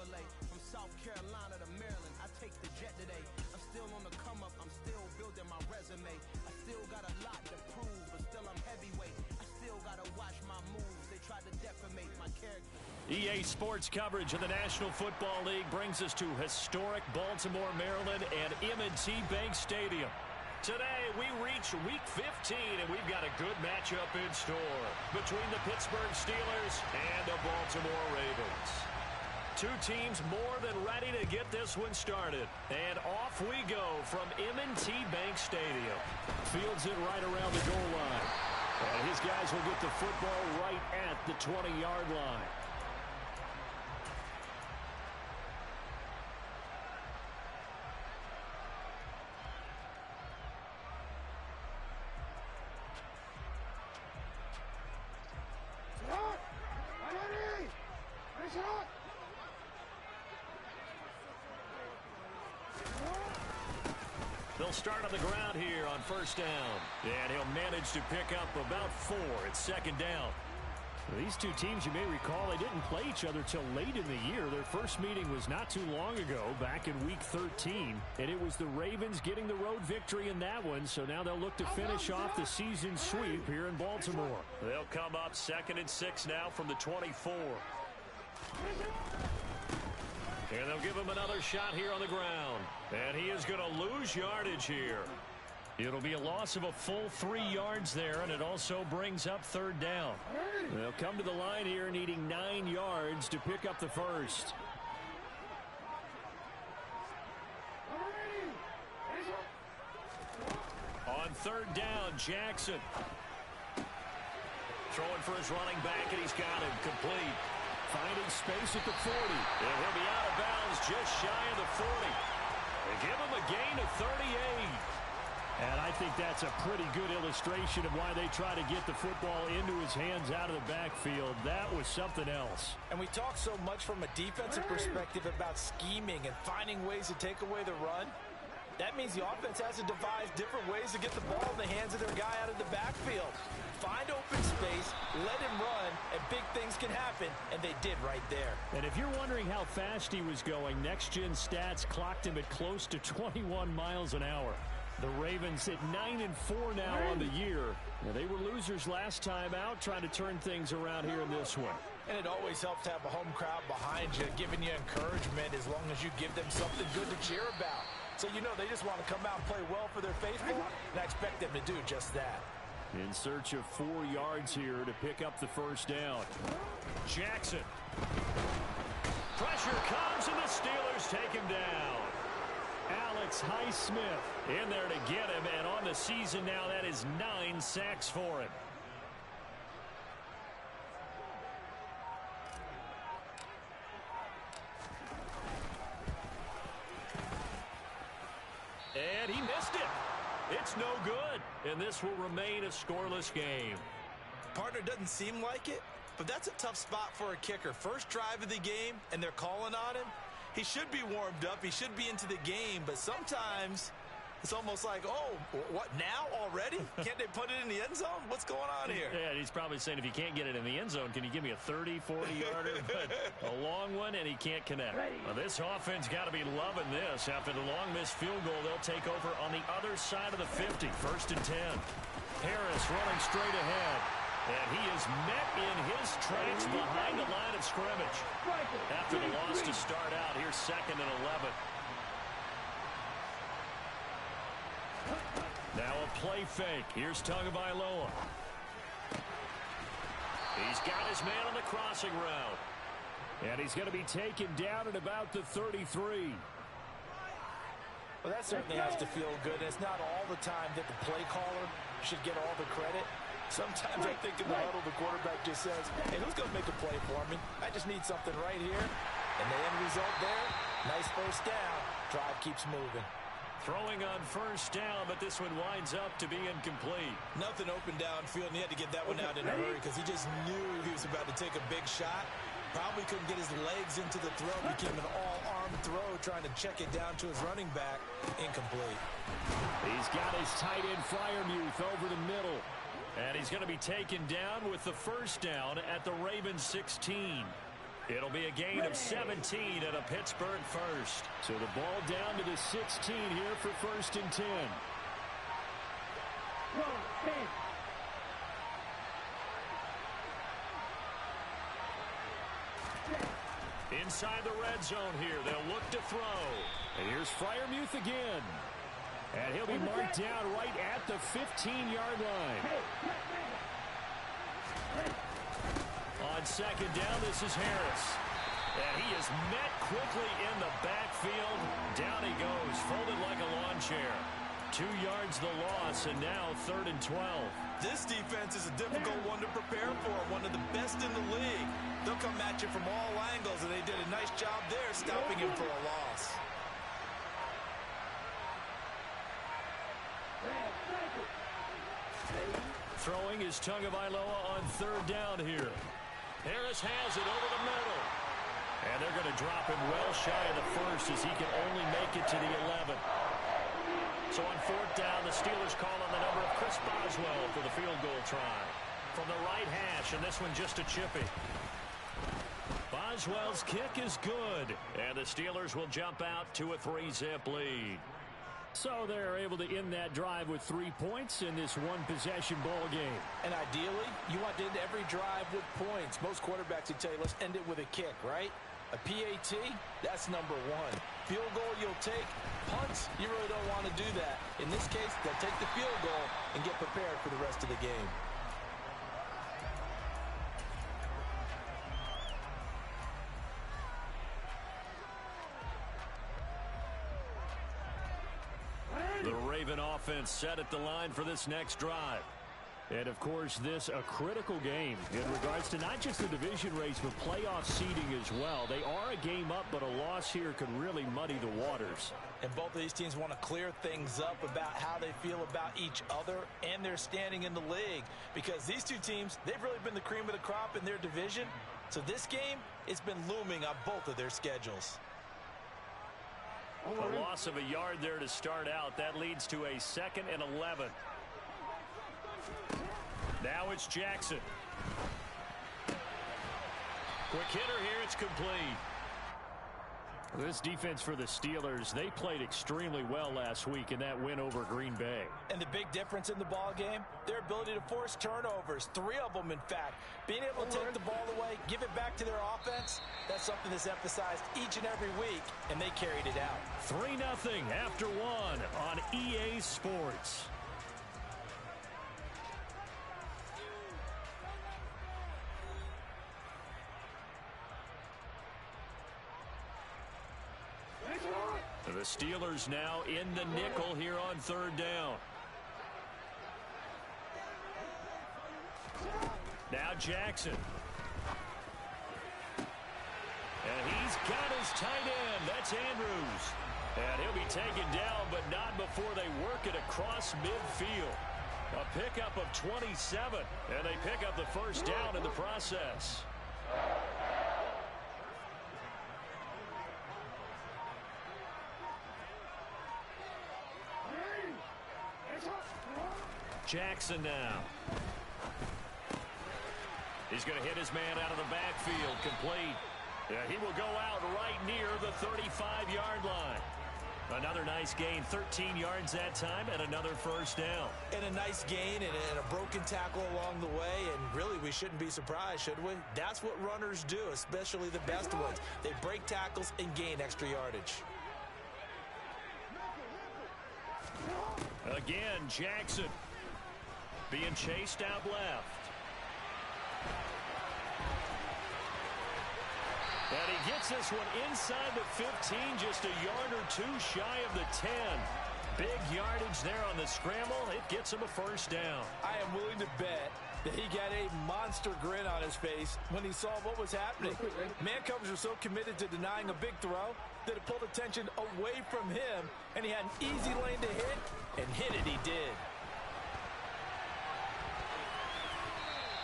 Chevrolet. From South Carolina to Maryland, I take the jet today. I'm still on the come up, I'm still building my resume. I still got a lot to prove, but still I'm heavyweight. I still gotta watch my moves, they tried to defamate my character. EA Sports coverage of the National Football League brings us to historic Baltimore, Maryland and M&T Bank Stadium. Today, we reach Week 15, and we've got a good matchup in store between the Pittsburgh Steelers and the Baltimore Ravens. Two teams more than ready to get this one started. And off we go from M&T Bank Stadium. Fields it right around the goal line. And his guys will get the football right at the 20-yard line. They'll start on the ground here on first down. And he'll manage to pick up about 4 at second down. These two teams, you may recall, they didn't play each other till late in the year. Their first meeting was not too long ago, back in Week 13. And it was the Ravens getting the road victory in that one. So now they'll look to finish off the season sweep here in Baltimore. They'll come up 2nd and 6 now from the 24. And they'll give him another shot here on the ground. And he is going to lose yardage here. It'll be a loss of a full 3 yards there, and it also brings up third down. They'll come to the line here needing 9 yards to pick up the first. On third down, Jackson. Throwing for his running back, and he's got him complete. Finding space at the 40. And he'll be out of bounds just shy of the 40. They give him a gain of 38. And I think that's a pretty good illustration of why they try to get the football into his hands out of the backfield. That was something else. And we talk so much from a defensive perspective about scheming and finding ways to take away the run. That means the offense has to devise different ways to get the ball in the hands of their guy out of the backfield. Find open space, let him run, and big things can happen, and they did right there. And if you're wondering how fast he was going, next-gen stats clocked him at close to 21 miles an hour. The Ravens at 9-4 now on the year. Now, they were losers last time out, trying to turn things around here in this one. And it always helps to have a home crowd behind you, giving you encouragement as long as you give them something good to cheer about. So you know they just want to come out and play well for their faithful, and I expect them to do just that. In search of 4 yards here to pick up the first down. Jackson. Pressure comes, and the Steelers take him down. Alex Highsmith in there to get him, and on the season now, that is 9 sacks for him. And he missed it. It's no good, and this will remain a scoreless game. Partner, doesn't seem like it, but that's a tough spot for a kicker. First drive of the game, and they're calling on him. He should be warmed up. He should be into the game, but sometimes it's almost like, oh, what, now already? Can't they put it in the end zone? What's going on here? Yeah, he's probably saying, if you can't get it in the end zone, can you give me a 30, 40-yarder? But a long one, and he can't connect. Well, this offense got to be loving this. After the long missed field goal, they'll take over on the other side of the 50, 1st and 10. Harris running straight ahead. And he is met in his tracks behind the line of scrimmage. After the loss to start out, here's 2nd and 11. Now a play fake. Here's Tagovailoa. He's got his man on the crossing route. And he's going to be taken down at about the 33. Well, that certainly has to feel good. It's not all the time that the play caller should get all the credit. Sometimes I think in the huddle, the quarterback just says, hey, who's going to make a play for me? I just need something right here. And the end result there, nice first down. Drive keeps moving. Throwing on first down, but this one winds up to be incomplete. Nothing open downfield, and he had to get that one out in a hurry because he just knew he was about to take a big shot. Probably couldn't get his legs into the throw. Became an all-arm throw, trying to check it down to his running back. Incomplete. He's got his tight end Freiermuth over the middle. And he's going to be taken down with the first down at the Ravens 16. It'll be a gain of 17 and a Pittsburgh first. So the ball down to the 16 here for 1st and 10. Inside the red zone here, they'll look to throw. And here's Freiermuth again. And he'll be marked down right at the 15-yard line. On 2nd down, this is Harris. And he is met quickly in the backfield. Down he goes, folded like a lawn chair. 2 yards the loss, and now 3rd and 12. This defense is a difficult one to prepare for, one of the best in the league. They'll come at you from all angles, and they did a nice job there stopping him for a loss. Throwing is Tagovailoa on 3rd down here. Harris has it over the middle. And they're going to drop him well shy of the 1st as he can only make it to the 11. So on 4th down, the Steelers call on the number of Chris Boswell for the field goal try. From the right hash, and this one just a chippy. Boswell's kick is good. And the Steelers will jump out to a 3-zip lead. So they're able to end that drive with 3 points in this one-possession ball game. And ideally, you want to end every drive with points. Most quarterbacks would tell you, let's end it with a kick, right? A PAT, that's number 1. Field goal you'll take. Punts, you really don't want to do that. In this case, they'll take the field goal and get prepared for the rest of the game. The Raven offense set at the line for this next drive. And, of course, this a critical game in regards to not just the division race, but playoff seeding as well. They are a game up, but a loss here could really muddy the waters. And both of these teams want to clear things up about how they feel about each other and their standing in the league. Because these two teams, they've really been the cream of the crop in their division. So this game, it's been looming on both of their schedules. A loss of a yard there to start out. That leads to a 2nd and 11. Now it's Jackson. Quick hitter here. It's complete. This defense for the Steelers, they played extremely well last week in that win over Green Bay. And the big difference in the ball game, their ability to force turnovers, 3 of them in fact. Being able to take the ball away, give it back to their offense, that's something that's emphasized each and every week, and they carried it out. 3-0 after 1 on EA Sports. The Steelers now in the nickel here on 3rd down. Now Jackson. And he's got his tight end. That's Andrews. And he'll be taken down, but not before they work it across midfield. A pickup of 27, and they pick up the 1st down in the process. Jackson now. He's going to hit his man out of the backfield. Complete. He will go out right near the 35-yard line. Another nice gain, 13 yards that time, and another 1st down. And a nice gain and a broken tackle along the way, and really we shouldn't be surprised, should we? That's what runners do, especially the best ones. They break tackles and gain extra yardage. Again, Jackson being chased out left. And he gets this one inside the 15, just a yard or 2 shy of the 10. Big yardage there on the scramble. It gets him a 1st down. I am willing to bet that he got a monster grin on his face when he saw what was happening. Man covers were so committed to denying a big throw that it pulled attention away from him, and he had an easy lane to hit, and hit it he did.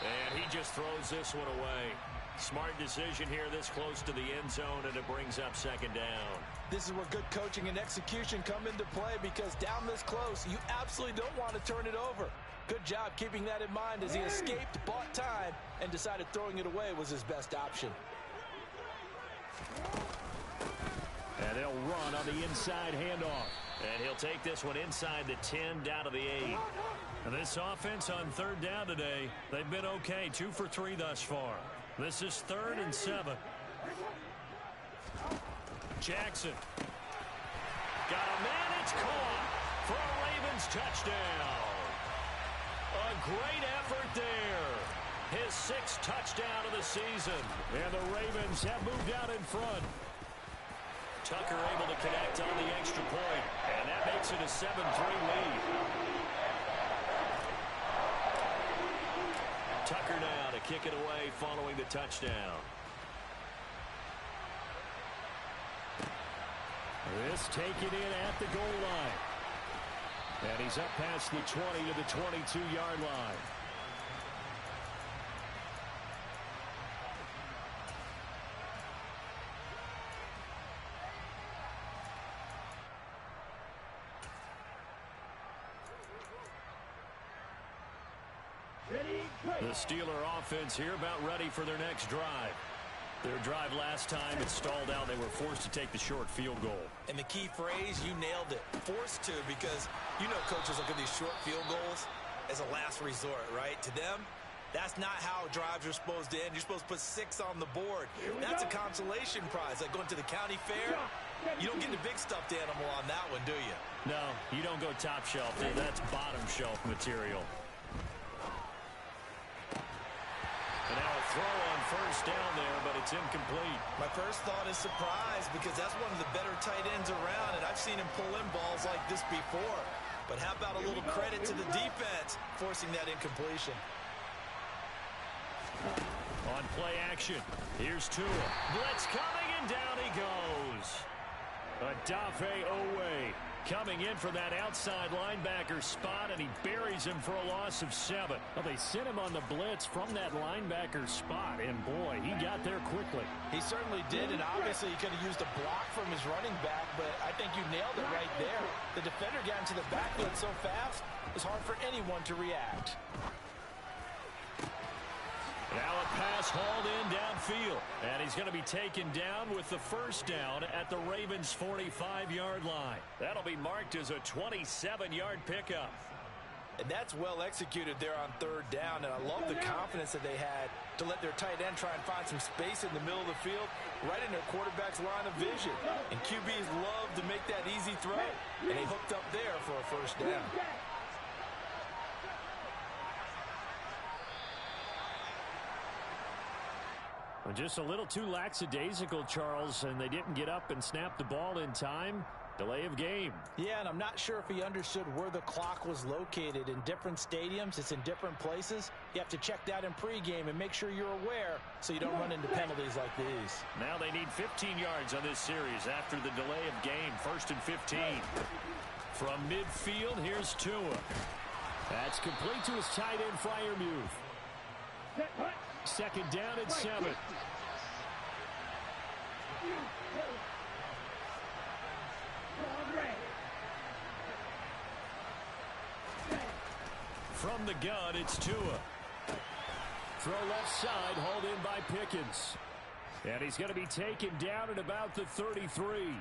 And he just throws this one away. Smart decision here this close to the end zone, and it brings up 2nd down. This is where good coaching and execution come into play, because down this close, you absolutely don't want to turn it over. Good job keeping that in mind as he escaped, bought time, and decided throwing it away was his best option. And they'll run on the inside handoff. And he'll take this one inside the 10 down to the 8. And this offense on third down today, they've been okay. 2 for 3 thus far. This is 3rd and 7. Jackson. Got a man. It's caught for a Ravens touchdown. A great effort there. His 6th touchdown of the season. And the Ravens have moved out in front. Tucker able to connect on the extra point. And that makes it a 7-3 lead. Tucker now to kick it away following the touchdown. This taken in at the goal line. And he's up past the 20 to the 22-yard line. The Steeler offense here about ready for their next drive. Their drive last time, it stalled out. They were forced to take the short field goal. And the key phrase, you nailed it. Forced to, because you know coaches look at these short field goals as a last resort, right? To them, that's not how drives are supposed to end. You're supposed to put 6 on the board. That's a consolation prize, like going to the county fair. You don't get the big stuffed animal on that one, do you? No, you don't go top shelf. That's bottom shelf material. And now a throw on first down there, but it's incomplete. My first thought is surprise, because that's one of the better tight ends around, and I've seen him pull in balls like this before. But how about a little credit to the defense forcing that incompletion? On play action, here's Tua. Blitz coming, and down he goes. Odafe Owe coming in for that outside linebacker spot, and he buries him for a loss of 7. Well, they sent him on the blitz from that linebacker spot, and boy, he got there quickly. He certainly did, and obviously he could have used a block from his running back, but I think you nailed it right there. The defender got into the backfield so fast, it was hard for anyone to react. Now a pass hauled in downfield, and he's going to be taken down with the first down at the Ravens' 45-yard line. That'll be marked as a 27-yard pickup. And that's well executed there on third down, and I love the confidence that they had to let their tight end try and find some space in the middle of the field, right in their quarterback's line of vision. And QBs love to make that easy throw, and they hooked up there for a first down. Well, just a little too lackadaisical, Charles, and they didn't get up and snap the ball in time. Delay of game. Yeah, and I'm not sure if he understood where the clock was located. In different stadiums, it's in different places. You have to check that in pregame and make sure you're aware so you don't run into penalties like these. Now they need 15 yards on this series after the delay of game. 1st and 15. From midfield, here's Tua. That's complete to his tight end, Freiermuth. 2nd down and 7. From the gun, it's Tua. Throw left side, hauled in by Pickens. And he's going to be taken down at about the 33.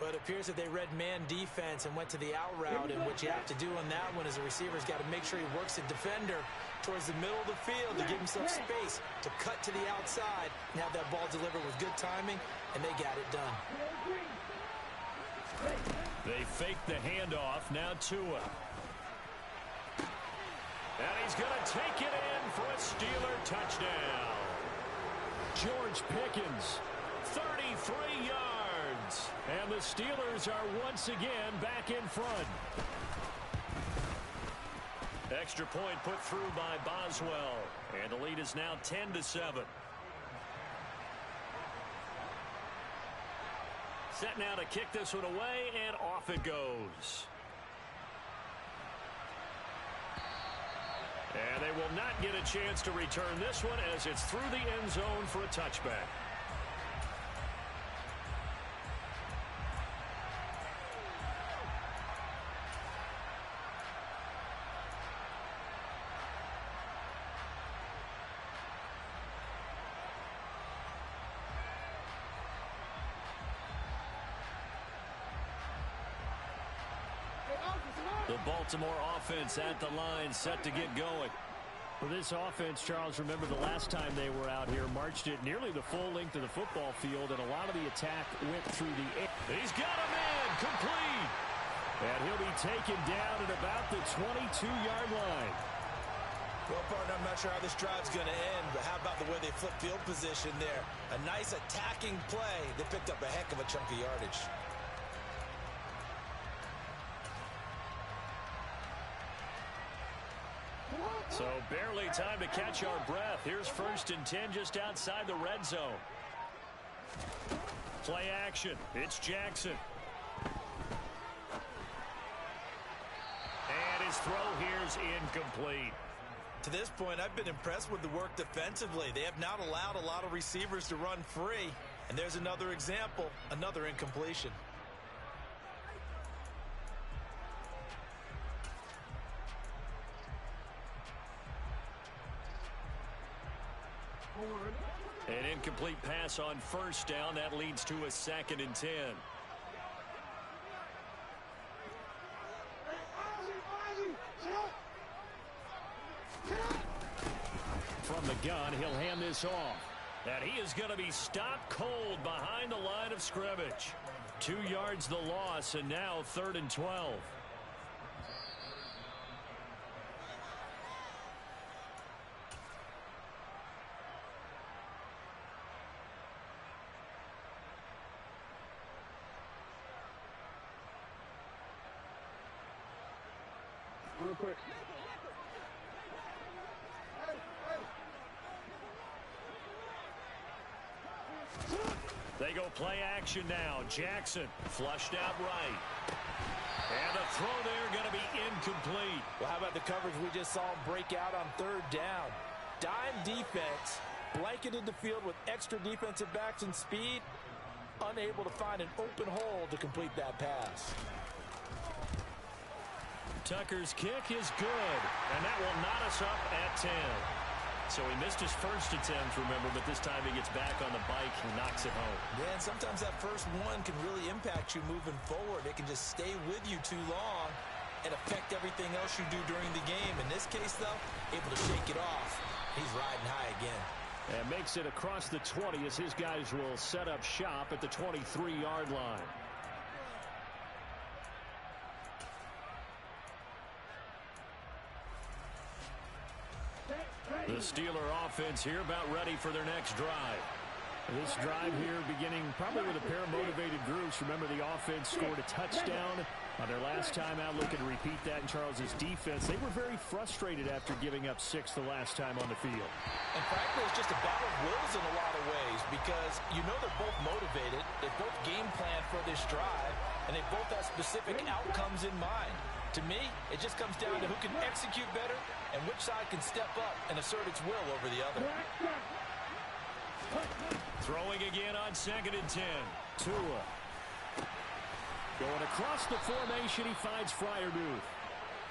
But it appears that they read man defense and went to the out route, and what you have to do on that one is the receiver's got to make sure he works the defender towards the middle of the field to give himself space to cut to the outside and have that ball delivered with good timing, and they got it done. They fake the handoff. Now Tua. And he's going to take it in for a Steeler touchdown. George Pickens, 33 yards. And the Steelers are once again back in front. Extra point put through by Boswell. And the lead is now 10-7. Set now to kick this one away, and off it goes. And they will not get a chance to return this one as it's through the end zone for a touchback. The Baltimore offense at the line, set to get going. For this offense, Charles, remember the last time they were out here, marched it nearly the full length of the football field, and a lot of the attack went through the air. He's got a man, complete. And he'll be taken down at about the 22-yard line. Well, partner, I'm not sure how this drive's going to end, but how about the way they flip field position there? A nice attacking play. They picked up a heck of a chunk of yardage. So barely time to catch our breath. Here's 1st and 10 just outside the red zone. Play action. It's Jackson. And his throw here's incomplete. To this point, I've been impressed with the work defensively. They have not allowed a lot of receivers to run free. And there's another example, another incompletion. An incomplete pass on 1st down. That leads to a 2nd and 10. From the gun, he'll hand this off. And he is going to be stopped cold behind the line of scrimmage. 2 yards the loss, and now 3rd and 12. Real quick. They go play action now. Jackson flushed out right. And the throw there going to be incomplete. Well, how about the coverage we just saw him break out on 3rd down? Dime defense, blanketed the field with extra defensive backs and speed, unable to find an open hole to complete that pass. Tucker's kick is good, and that will knot us up at 10. So he missed his first attempt, remember, but this time he gets back on the bike and knocks it home. Yeah, and sometimes that first one can really impact you moving forward. It can just stay with you too long and affect everything else you do during the game. In this case, though, able to shake it off. He's riding high again. And makes it across the 20 as his guys will set up shop at the 23-yard line. The Steeler offense here about ready for their next drive. This drive here beginning probably with a pair of motivated groups. Remember, the offense scored a touchdown on their last time out, looking to repeat that in Charles's defense. They were very frustrated after giving up 6 the last time on the field. And frankly, it's just a battle of wills in a lot of ways because you know they're both motivated. They both game plan for this drive, and they both have specific outcomes in mind. To me, it just comes down to who can execute better and which side can step up and assert its will over the other. Throwing again on 2nd and 10. Tua. Going across the formation, he finds Freiermuth.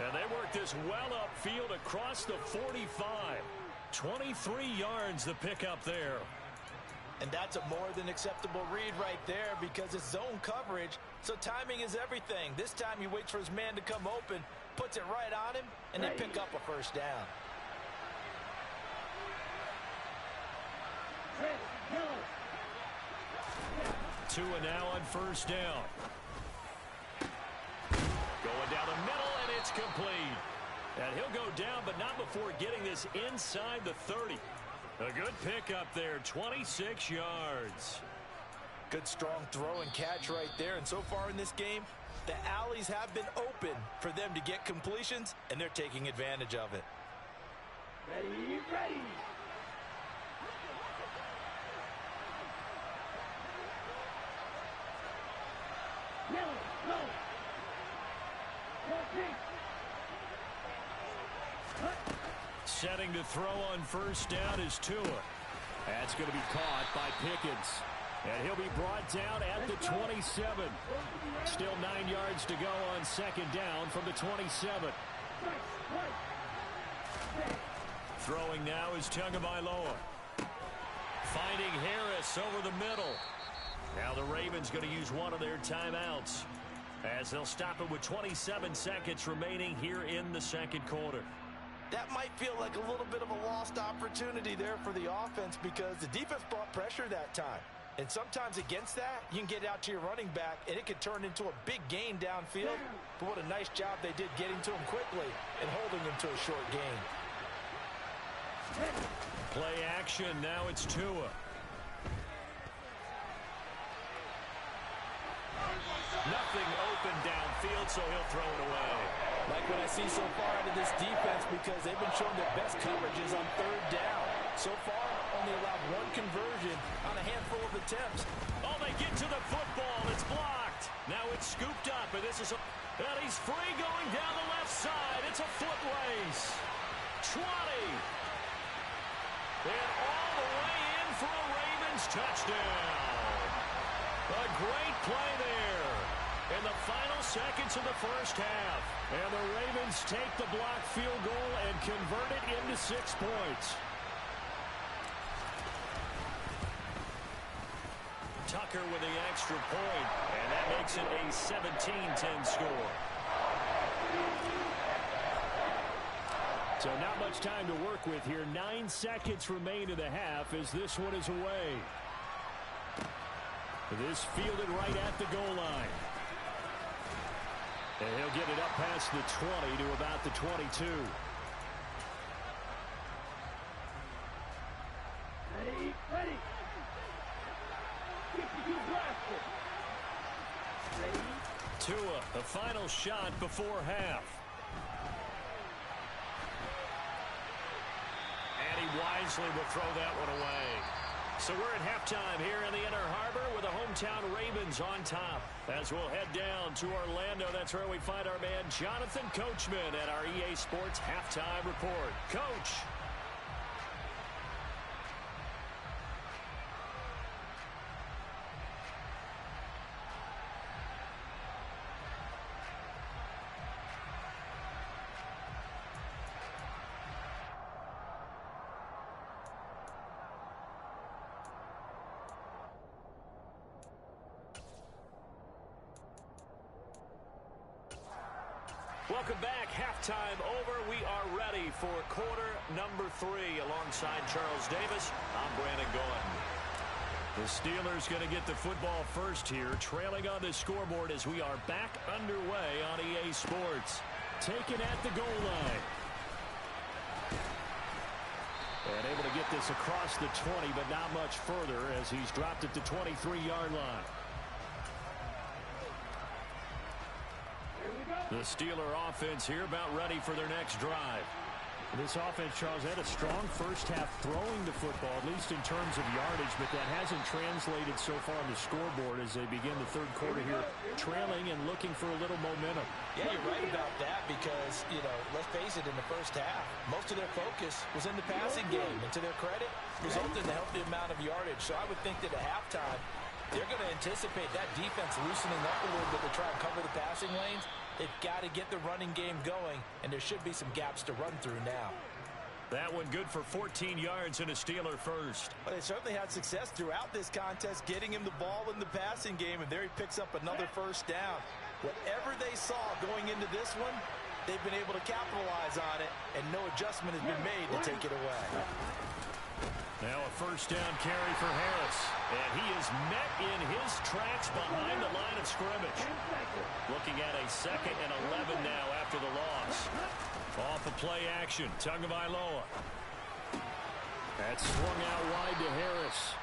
And they work this well upfield across the 45. 23 yards the pickup there. And that's a more than acceptable read right there because it's zone coverage, so timing is everything. This time he waits for his man to come open, puts it right on him, and they pick up a 1st down. Tua now on 1st down. Going down the middle, and it's complete. And he'll go down, but not before getting this inside the 30. A good pickup there, 26 yards. Good strong throw and catch right there. And so far in this game, the alleys have been open for them to get completions, and they're taking advantage of it. Ready, ready. Setting to throw on 1st down is Tua. That's going to be caught by Pickens. And he'll be brought down at the 27. Still 9 yards to go on 2nd down from the 27. Throwing now is Tagovailoa. Finding Harris over the middle. Now the Ravens going to use one of their timeouts. As they'll stop it with 27 seconds remaining here in the second quarter. That might feel like a little bit of a lost opportunity there for the offense because the defense brought pressure that time. And sometimes against that, you can get out to your running back, and it could turn into a big gain downfield. But what a nice job they did getting to him quickly and holding him to a short gain. Play action. Now it's Tua. Nothing open downfield, so he'll throw it away. Like what I see so far out of this defense because they've been showing their best coverages on third down. So far, only allowed one conversion on a handful of attempts. Oh, they get to the football. It's blocked. Now it's scooped up, and this is and he's free going down the left side. It's a foot race. 20. And all the way in for a Ravens touchdown. A great play there in the final seconds of the first half. And the Ravens take the blocked field goal and convert it into 6 points. Tucker with the extra point, and that makes it a 17-10 score. So not much time to work with here. 9 seconds remain in the half as this one is away. This fielded right at the goal line. And he'll get it up past the 20 to about the 22. Ready. Tua, the final shot before half. And he wisely will throw that one away. So we're at halftime here in the Inner Harbor with the hometown Ravens on top. As we'll head down to Orlando, that's where we find our man Jonathan Coachman at our EA Sports Halftime Report. Coach. Welcome back. Halftime over. We are ready for quarter number 3. Alongside Charles Davis, I'm Brandon Gaudin. The Steelers going to get the football first here, trailing on the scoreboard as we are back underway on EA Sports. Taken at the goal line. And able to get this across the 20, but not much further as he's dropped it to 23-yard line. The Steeler offense here about ready for their next drive. This offense, Charles, had a strong first half throwing the football, at least in terms of yardage, but that hasn't translated so far on the scoreboard as they begin the third quarter here, trailing and looking for a little momentum. Yeah, you're right about that because, let's face it, in the first half, most of their focus was in the passing game. And to their credit, resulted in a healthy amount of yardage. So I would think that at halftime, they're going to anticipate that defense loosening up a little bit to try and cover the passing lanes. They've got to get the running game going, and there should be some gaps to run through now. That one good for 14 yards and a Steeler first. Well, they certainly had success throughout this contest, getting him the ball in the passing game, and there he picks up another first down. Whatever they saw going into this one, they've been able to capitalize on it, and no adjustment has been made to take it away. Now a first down carry for Harris. And he is met in his tracks behind the line of scrimmage. Looking at a 2nd and 11 now after the loss. Off of play action, Tagovailoa. That's swung out wide to Harris.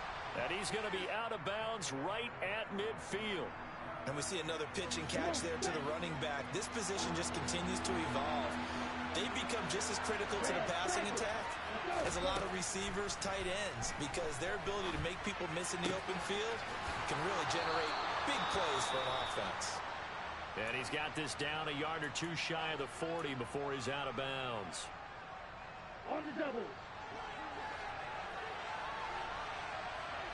And he's going to be out of bounds right at midfield. And we see another pitch and catch there to the running back. This position just continues to evolve. They become just as critical to the passing attack as a lot of receivers, tight ends, because their ability to make people miss in the open field can really generate big plays for an offense. And he's got this down a yard or two shy of the 40 before he's out of bounds. On the double.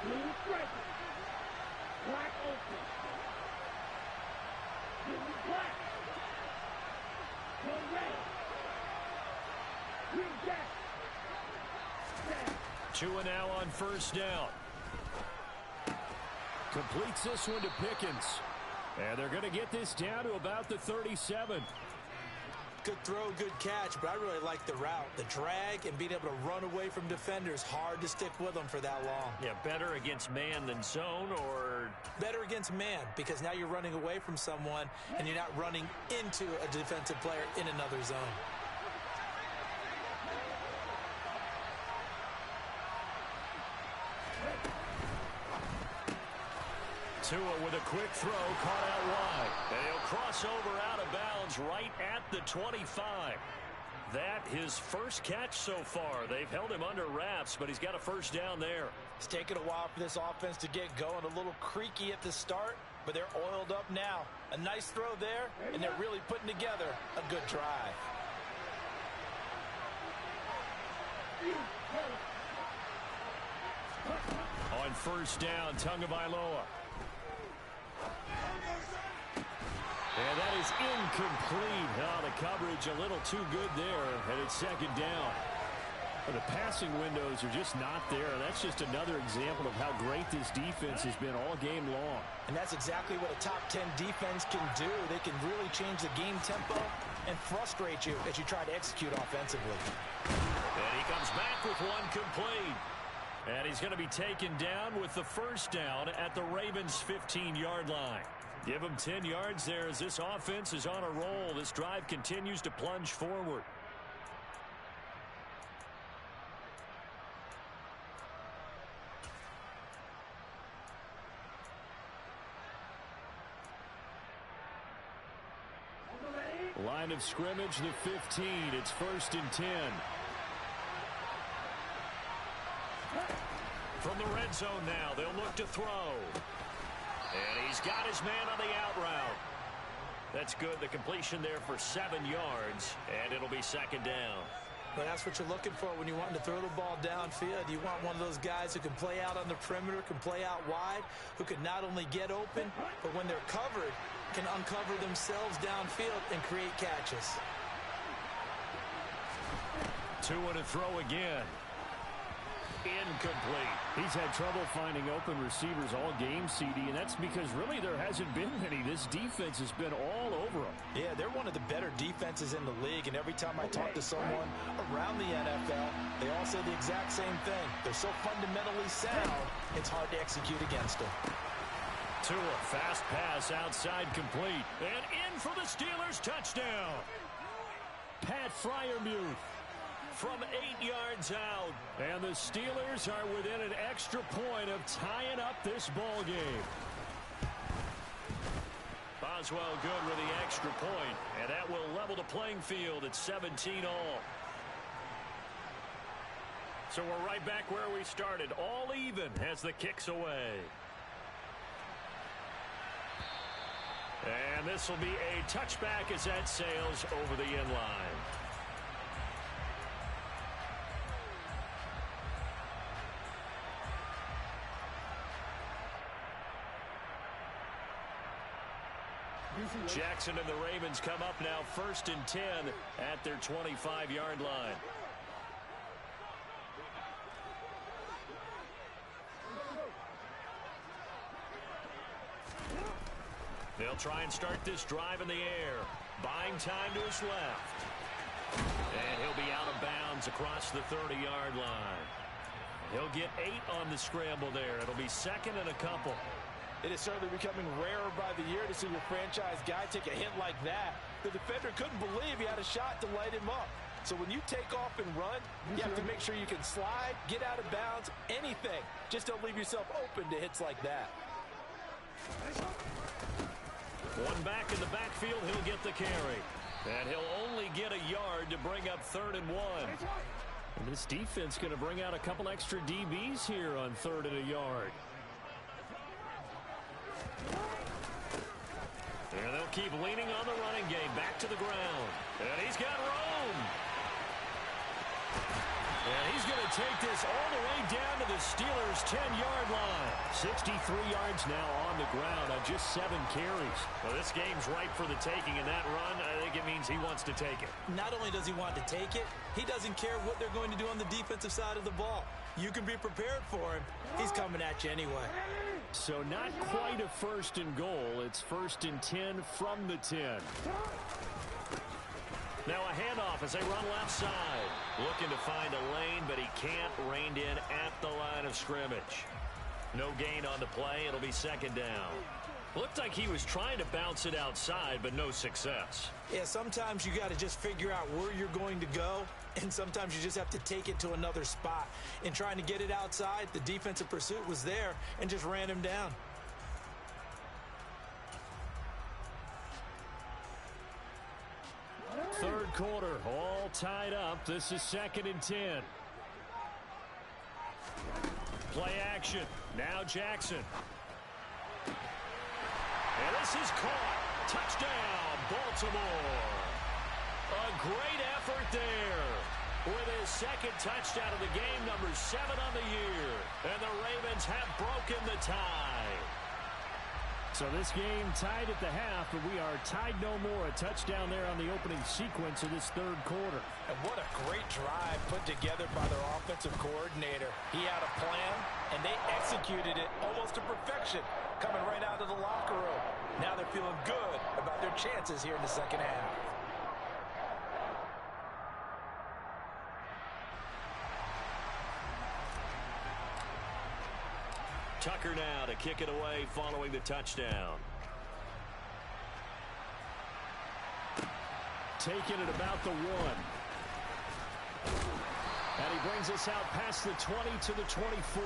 Blue striker. Black open. Blue black. Blue red. Green jack. Tua now on first down. Completes this one to Pickens. And they're going to get this down to about the 37. Good throw, good catch, but I really like the route. The drag and being able to run away from defenders, hard to stick with them for that long. Yeah, better against man than zone, or? Better against man, because now you're running away from someone and you're not running into a defensive player in another zone. Tua with a quick throw, caught out wide. And he'll cross over out of bounds right at the 25. That his first catch so far. They've held him under wraps, but he's got a first down there. It's taken a while for this offense to get going. A little creaky at the start, but they're oiled up now. A nice throw there, and they're really putting together a good drive. On first down, Tagovailoa. And that is incomplete. Oh, the coverage a little too good there, and it's second down. But the passing windows are just not there. That's just another example of how great this defense has been all game long. And that's exactly what a top 10 defense can do. They can really change the game tempo and frustrate you as you try to execute offensively. And he comes back with one complete. And he's going to be taken down with the first down at the Ravens' 15-yard line. Give him 10 yards there as this offense is on a roll. This drive continues to plunge forward. Line of scrimmage, the 15. It's 1st and 10. From the red zone now, they'll look to throw. And he's got his man on the out route. That's good. The completion there for 7 yards, and it'll be second down. Well, that's what you're looking for when you want to throw the ball downfield. You want one of those guys who can play out on the perimeter, can play out wide, who can not only get open, but when they're covered, can uncover themselves downfield and create catches. Tua to throw again. Incomplete. He's had trouble finding open receivers all game, CD, and that's because really there hasn't been many. This defense has been all over them. Yeah, they're one of the better defenses in the league, and every time I talk to someone around the NFL, they all say the exact same thing. They're so fundamentally sound, it's hard to execute against them. Tua, fast pass outside complete. And in for the Steelers touchdown. Pat Freiermuth from 8 yards out. And the Steelers are within an extra point of tying up this ball game. Boswell good with the extra point, and that will level the playing field at 17 all. So we're right back where we started, all even as the kick's away. And this will be a touchback as that sails over the end line. Jackson and the Ravens come up now 1st and 10 at their 25-yard line. They'll try and start this drive in the air. Buying time to his left. And he'll be out of bounds across the 30-yard line. He'll get 8 on the scramble there. It'll be 2nd and a couple. It is certainly becoming rarer by the year to see your franchise guy take a hit like that. The defender couldn't believe he had a shot to light him up. So when you take off and run, you have to make sure you can slide, get out of bounds, anything. Just don't leave yourself open to hits like that. One back in the backfield, he'll get the carry. And he'll only get a yard to bring up 3rd and 1. And this defense going to bring out a couple extra DBs here on 3rd and a yard. And they'll keep leaning on the running game. Back to the ground. And he's got Rome. And he's going to take this all the way down to the Steelers' 10-yard line. 63 yards now on the ground on just 7 carries. Well, this game's ripe for the taking, and that run, I think it means he wants to take it. Not only does he want to take it, he doesn't care what they're going to do on the defensive side of the ball. You can be prepared for him. He's coming at you anyway. So not quite a first and goal. It's 1st and 10 from the 10. Now a handoff as they run left side. Looking to find a lane, but he can't. Reined in at the line of scrimmage. No gain on the play. It'll be 2nd down. Looked like he was trying to bounce it outside, but no success. Yeah, sometimes you got to just figure out where you're going to go, and sometimes you just have to take it to another spot. In trying to get it outside, the defensive pursuit was there and just ran him down. Third quarter, all tied up. This is 2nd and 10. Play action. Now Jackson. And this is caught. Touchdown, Baltimore. A great effort there. With his 2nd touchdown of the game, number 7 on the year. And the Ravens have broken the tie. So this game tied at the half, but we are tied no more. A touchdown there on the opening sequence of this third quarter. And what a great drive put together by their offensive coordinator. He had a plan, and they executed it almost to perfection, coming right out of the locker room. Now they're feeling good about their chances here in the second half. Tucker now to kick it away following the touchdown. Taking it about the 1. And he brings us out past the 20 to the 24.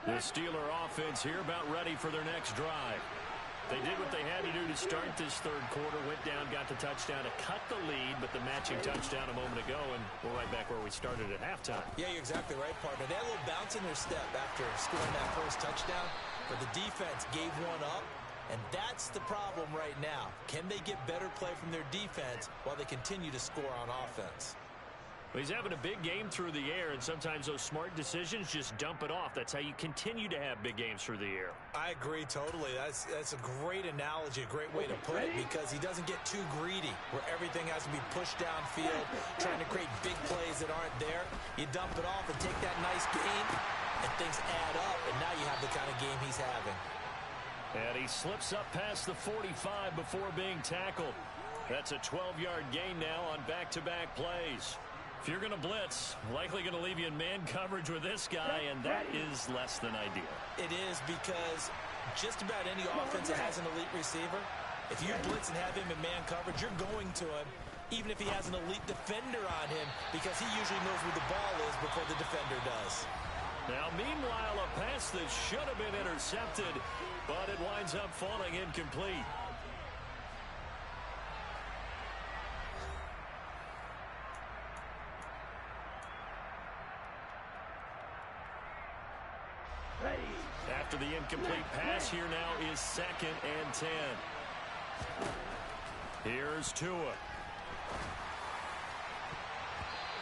The Steeler offense here about ready for their next drive. They did what they had to do to start this third quarter, went down, got the touchdown to cut the lead, but the matching touchdown a moment ago, and we're right back where we started at halftime. Yeah, you're exactly right, partner. They had a little bounce in their step after scoring that first touchdown, but the defense gave one up, and that's the problem right now. Can they get better play from their defense while they continue to score on offense? Well, he's having a big game through the air, and sometimes those smart decisions just dump it off. That's how you continue to have big games through the air. I agree totally. That's a great analogy, a great way to put it, because he doesn't get too greedy where everything has to be pushed downfield, trying to create big plays that aren't there. You dump it off and take that nice gain, and things add up, and now you have the kind of game he's having. And he slips up past the 45 before being tackled. That's a 12-yard gain now on back-to-back plays. If you're going to blitz, likely going to leave you in man coverage with this guy, and that is less than ideal. It is, because just about any offense that has an elite receiver, if you blitz and have him in man coverage, you're going to him, even if he has an elite defender on him, because he usually knows where the ball is before the defender does. Now, meanwhile, a pass that should have been intercepted, but it winds up falling incomplete. Ready. After the incomplete pass, here now is 2nd and 10. Here's Tua.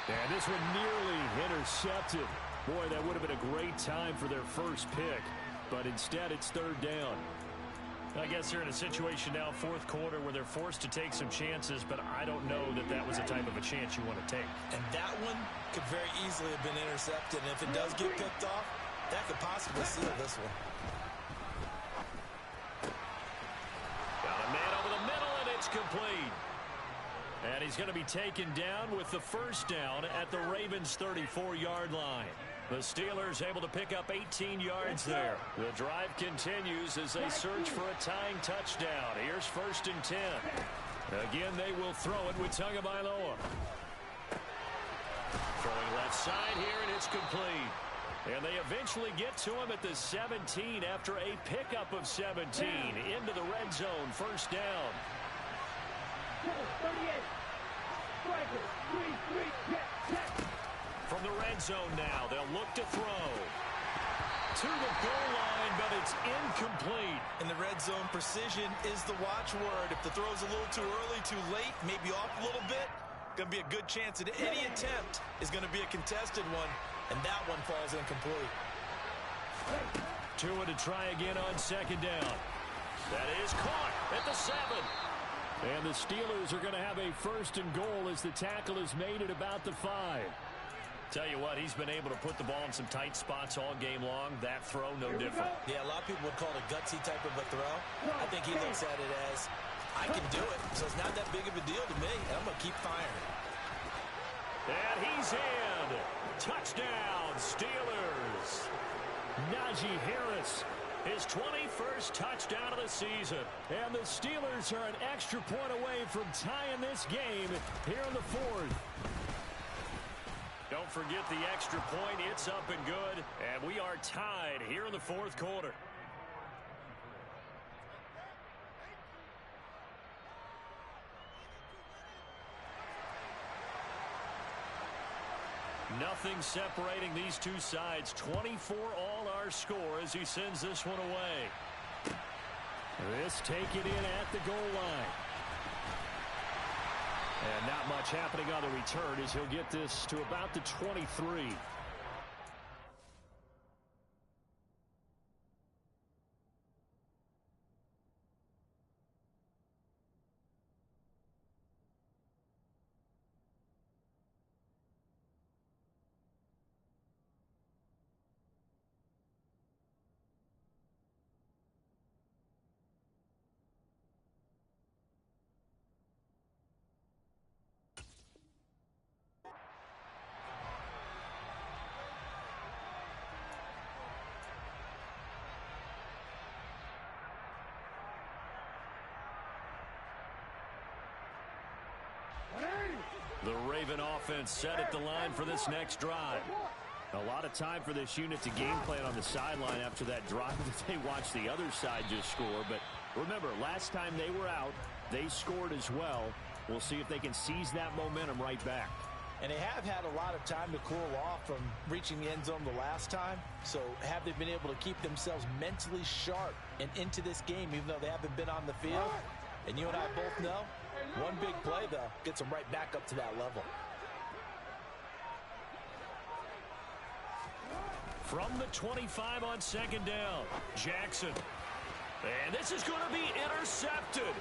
And this one nearly intercepted. Boy, that would have been a great time for their first pick. But instead, it's 3rd down. I guess they're in a situation now, 4th quarter, where they're forced to take some chances, but I don't know that that was the type of a chance you want to take. And that one could very easily have been intercepted. And if it does get picked off, that could possibly seal this one. Got a man over the middle, and it's complete. And he's going to be taken down with the 1st down at the Ravens' 34-yard line. The Steelers able to pick up 18 yards there. The drive continues as they search for a tying touchdown. Here's 1st and 10. Again, they will throw it with Tagovailoa. Throwing left side here, and it's complete. And they eventually get to him at the 17 after a pickup of 17 into the red zone. 1st down. 38. Striker. 3-3. Check. From the red zone now, they'll look to throw. To the goal line, but it's incomplete. In the red zone, precision is the watchword. If the throw's a little too early, too late, maybe off a little bit, going to be a good chance that any attempt is going to be a contested one, and that one falls incomplete. Tua to try again on 2nd down. That is caught at the 7. And the Steelers are going to have a 1st and goal as the tackle is made at about the 5. Tell you what, he's been able to put the ball in some tight spots all game long. That throw, no different. Yeah, a lot of people would call it a gutsy type of a throw. I think he looks at it as, I can do it, so it's not that big of a deal to me, and I'm going to keep firing. And he's in. Touchdown, Steelers. Najee Harris, his 21st touchdown of the season. And the Steelers are an extra point away from tying this game here in the 4th. Don't forget the extra point. It's up and good. And we are tied here in the 4th quarter. Nothing separating these two sides. 24 all our score as he sends this one away. This taken in at the goal line. And not much happening on the return as he'll get this to about the 23. The Raven offense set at the line for this next drive. A lot of time for this unit to game plan on the sideline after that drive that they watched the other side just score. But remember, last time they were out, they scored as well. We'll see if they can seize that momentum right back. And they have had a lot of time to cool off from reaching the end zone the last time. So have they been able to keep themselves mentally sharp and into this game even though they haven't been on the field? And you and I both know, one big play, though, gets them right back up to that level. From the 25 on 2nd down, Jackson. And this is going to be intercepted.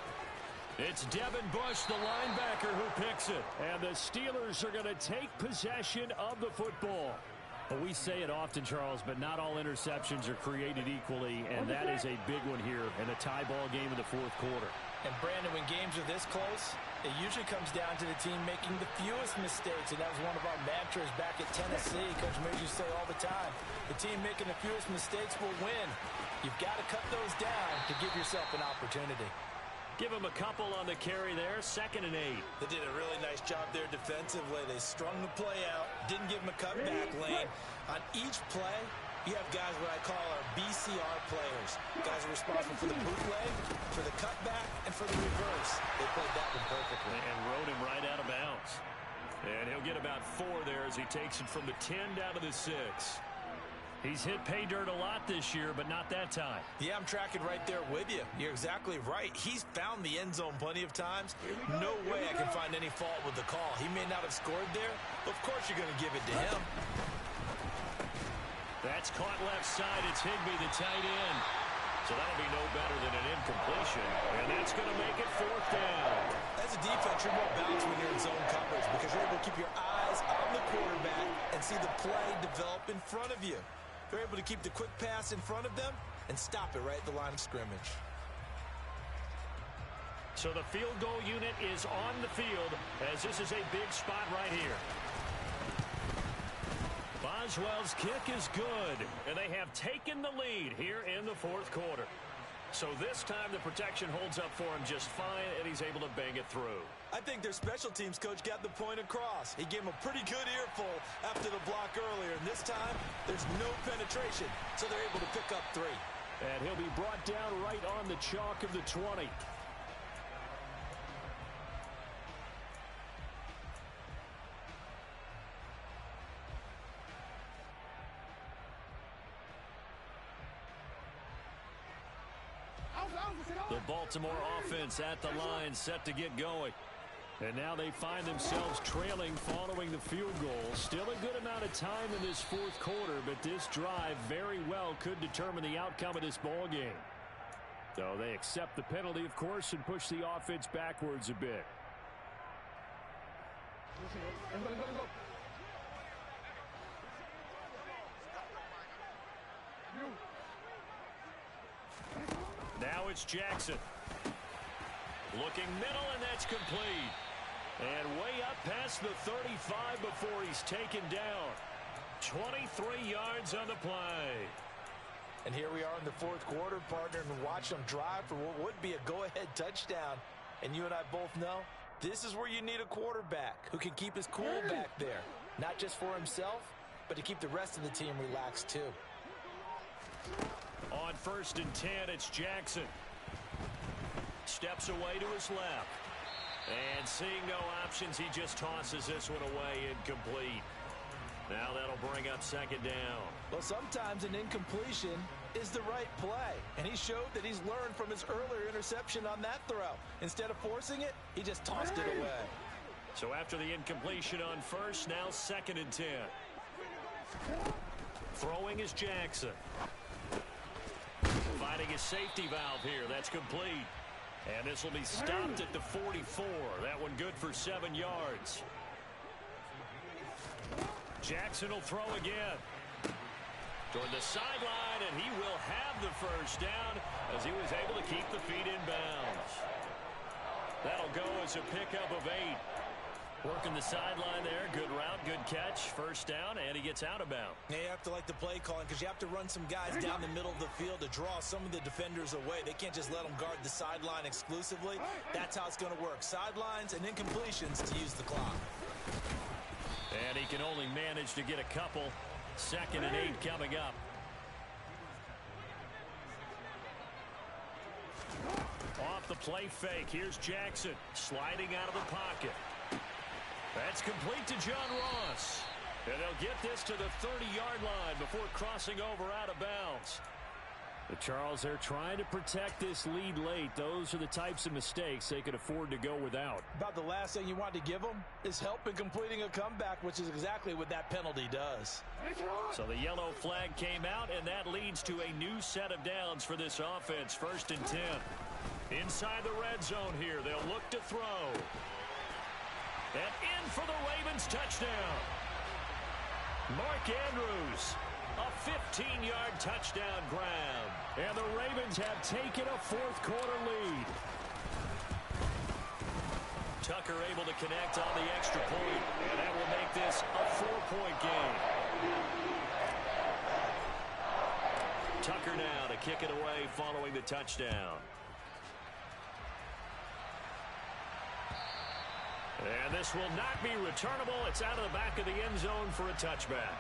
It's Devin Bush, the linebacker, who picks it. And the Steelers are going to take possession of the football. Well, we say it often, Charles, but not all interceptions are created equally, and that is a big one here in a tie ball game in the 4th quarter. And, Brandon, when games are this close, it usually comes down to the team making the fewest mistakes, and that was one of our mantras back at Tennessee. Coach Mays used to say all the time, the team making the fewest mistakes will win. You've got to cut those down to give yourself an opportunity. Give him a couple on the carry there, 2nd and 8. They did a really nice job there defensively. They strung the play out, didn't give him a cutback lane. On each play, you have guys what I call our BCR players. Guys are responsible for the bootleg, for the cutback, and for the reverse. They played that one perfectly. And rode him right out of bounds. And he'll get about 4 there as he takes it from the 10 down to the 6. He's hit pay dirt a lot this year, but not that time. Yeah, I'm tracking right there with you. You're exactly right. He's found the end zone plenty of times. No way I can find any fault with the call. He may not have scored there, but of course you're going to give it to him. That's caught left side. It's Higbee, the tight end. So that'll be no better than an incompletion. And that's going to make it 4th down. As a defense, you're more balanced when you're in zone coverage because you're able to keep your eyes on the quarterback and see the play develop in front of you. They're able to keep the quick pass in front of them and stop it right at the line of scrimmage. So the field goal unit is on the field as this is a big spot right here. Boswell's kick is good, and they have taken the lead here in the 4th quarter. So this time the protection holds up for him just fine, and he's able to bang it through. I think their special teams coach got the point across. He gave him a pretty good earful after the block earlier, and this time there's no penetration, so they're able to pick up 3. And he'll be brought down right on the chalk of the 20. The Baltimore offense at the line set to get going. And now they find themselves trailing following the field goal. Still a good amount of time in this 4th quarter, but this drive very well could determine the outcome of this ball game. So they accept the penalty, of course, and push the offense backwards a bit. Now it's Jackson. Looking middle, and that's complete. And way up past the 35 before he's taken down. 23 yards on the play. And here we are in the 4th quarter, partner, and watch them drive for what would be a go-ahead touchdown. And you and I both know this is where you need a quarterback who can keep his cool back there. Not just for himself, but to keep the rest of the team relaxed too. On 1st and 10, it's Jackson. Steps away to his left. And seeing no options, he just tosses this one away, incomplete. Now that'll bring up 2nd down. Well, sometimes an incompletion is the right play. And he showed that he's learned from his earlier interception on that throw. Instead of forcing it, he just tossed it away. So after the incompletion on 1st, now 2nd and 10. Throwing is Jackson. Finding his safety valve here. That's complete. And this will be stopped at the 44. That one good for 7 yards. Jackson will throw again. Toward the sideline, and he will have the 1st down as he was able to keep the feet in bounds. That'll go as a pickup of 8. Working the sideline there. Good route, good catch. 1st down, and he gets out of bounds. Yeah, you have to like the play calling because you have to run some guys down the middle of the field to draw some of the defenders away. They can't just let them guard the sideline exclusively. That's how it's going to work. Sidelines and incompletions to use the clock. And he can only manage to get a couple. 2nd and 8 coming up. Off the play fake. Here's Jackson sliding out of the pocket. That's complete to John Ross. And they'll get this to the 30-yard line before crossing over out of bounds. But Charles, they're trying to protect this lead late. Those are the types of mistakes they could afford to go without. About the last thing you want to give them is help in completing a comeback, which is exactly what that penalty does. So the yellow flag came out, and that leads to a new set of downs for this offense. 1st and 10. Inside the red zone here. They'll look to throw. And in for the Ravens touchdown. Mark Andrews, a 15-yard touchdown grab. And the Ravens have taken a 4th quarter lead. Tucker able to connect on the extra point, and that will make this a 4-point game. Tucker now to kick it away following the touchdown. And this will not be returnable. It's out of the back of the end zone for a touchback.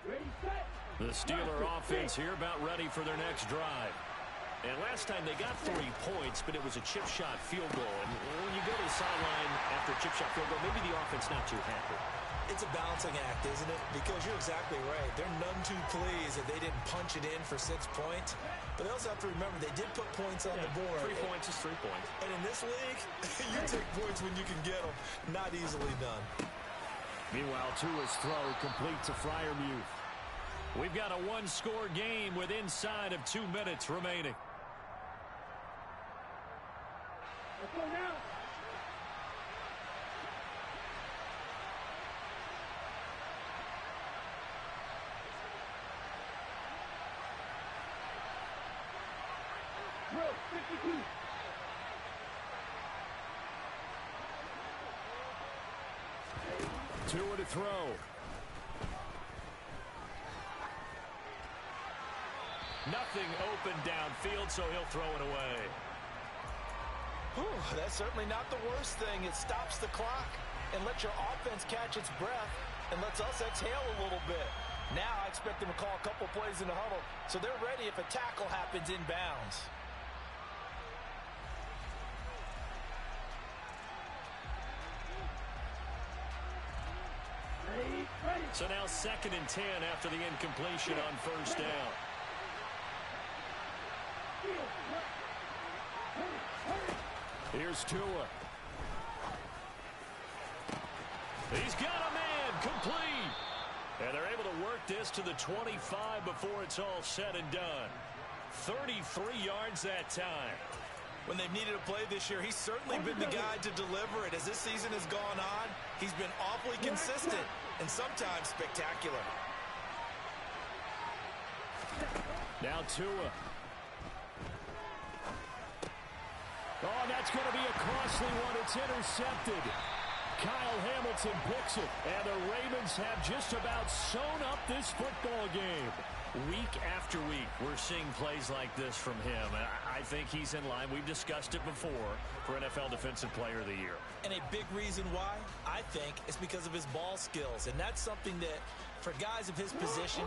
Ready, set. The Steeler offense here about ready for their next drive. And last time they got 3 points, but it was a chip shot field goal. And when you go to the sideline after a chip shot field goal, maybe the offense not too happy. It's a balancing act, isn't it? Because you're exactly right. They're none too pleased that they didn't punch it in for 6 points. But they also have to remember they did put points on the board. 3 points is 3 points. And in this league, you take points when you can get them. Not easily done. Meanwhile, Tua's throw complete to Freiermuth. We've got a 1-score game with inside of 2 minutes remaining. Let's go now. Drill 52. Tua to throw. Nothing open downfield, so he'll throw it away. Whew, that's certainly not the worst thing. It stops the clock and lets your offense catch its breath and lets us exhale a little bit. Now I expect them to call a couple plays in the huddle so they're ready if a tackle happens inbounds. So now 2nd and 10 after the incompletion on 1st down. Here's Tua. He's got a man complete. And they're able to work this to the 25 before it's all said and done. 33 yards that time. When they've needed a play this year, he's certainly been the guy to deliver it. As this season has gone on, he's been awfully consistent and sometimes spectacular. Now Tua. Oh, that's going to be a costly one. It's intercepted. Kyle Hamilton picks it. And the Ravens have just about sewn up this football game. Week after week, we're seeing plays like this from him. I think he's in line. We've discussed it before for NFL Defensive Player of the Year. And a big reason why, I think, is because of his ball skills. And that's something that, for guys of his position,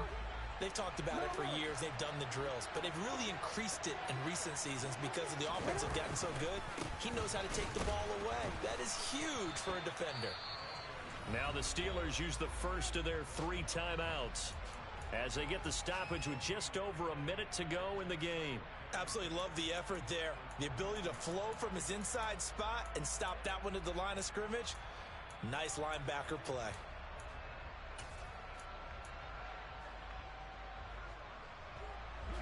they've talked about it for years. They've done the drills. But they've really increased it in recent seasons because of the offense have gotten so good. He knows how to take the ball away. That is huge for a defender. Now the Steelers use the first of their 3 timeouts as they get the stoppage with just over a minute to go in the game. Absolutely love the effort there. The ability to flow from his inside spot and stop that one at the line of scrimmage. Nice linebacker play.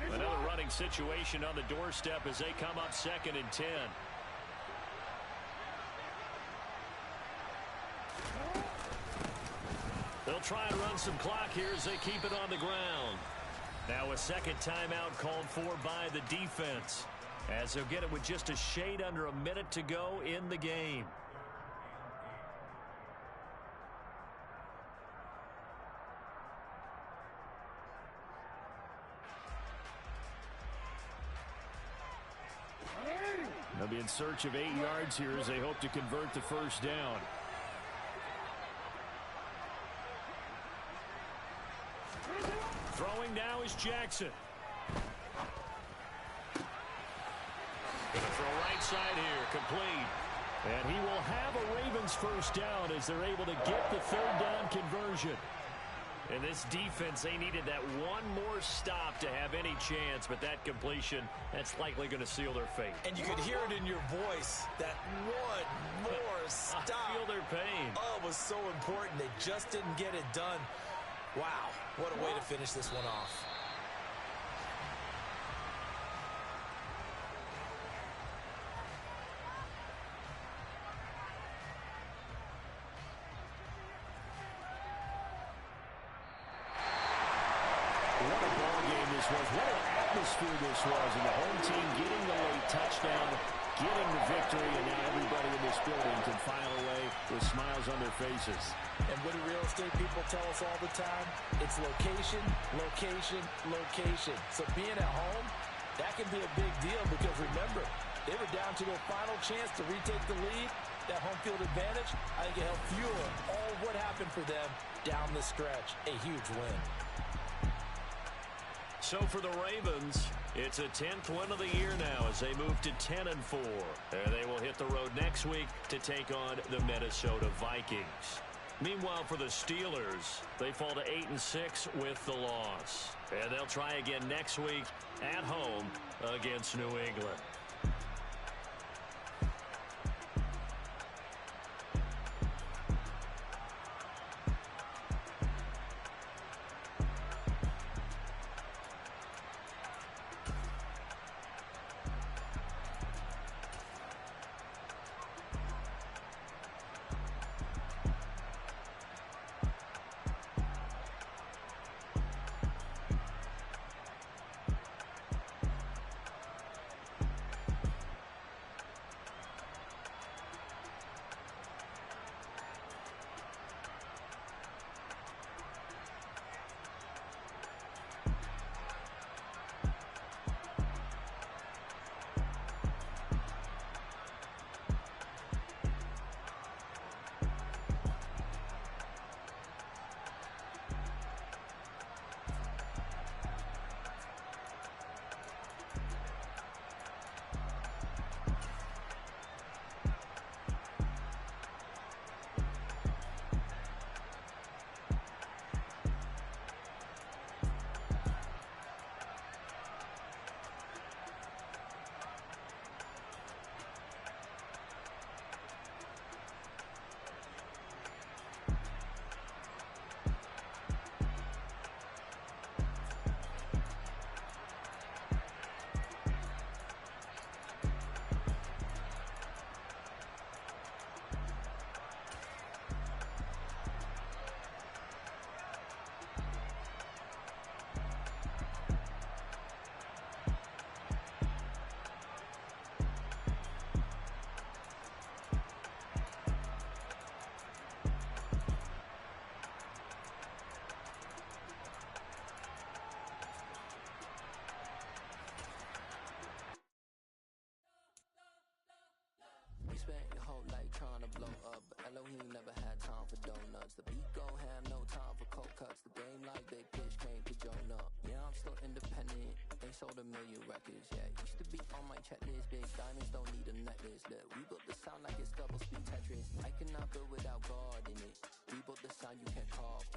Another running situation on the doorstep as they come up 2nd and 10. They'll try and run some clock here as they keep it on the ground. Now a 2nd timeout called for by the defense, as they'll get it with just a shade under a minute to go in the game. They'll be in search of 8 yards here as they hope to convert the first down. Throwing now is Jackson. Going to throw right side here, complete. And he will have a Ravens first down as they're able to get the 3rd down conversion. In this defense, they needed that one more stop to have any chance, but that completion, that's likely going to seal their fate. And you could hear it in your voice, that one more stop. I feel their pain. Oh, it was so important. They just didn't get it done. Wow, what a way to finish this one off. What a ball game this was. What an atmosphere this was. And the home team getting the late touchdown, getting the victory, and now everybody in this building can file away with smiles on their faces. And what do real estate people tell us all the time? It's location, location, location. So being at home, that can be a big deal because remember, they were down to their final chance to retake the lead. That home field advantage, I think it helped fuel all what happened for them down the stretch. A huge win. So for the Ravens, it's a 10th win of the year now as they move to 10-4. And they will hit the road next week to take on the Minnesota Vikings. Meanwhile, for the Steelers, they fall to 8-6 with the loss. And they'll try again next week at home against New England. Spent your whole life trying to blow up, but Elohim never had time for donuts. The beat go ham, no time for cold cuts. The game like Big Pitch came to Jonah. Yeah, I'm still independent. They sold 1 million records. Yeah, used to be on my checklist. Big diamonds don't need a necklace. Look, we built the sound like it's double speed Tetris. I cannot build without God in it. We built the sound you can't copy.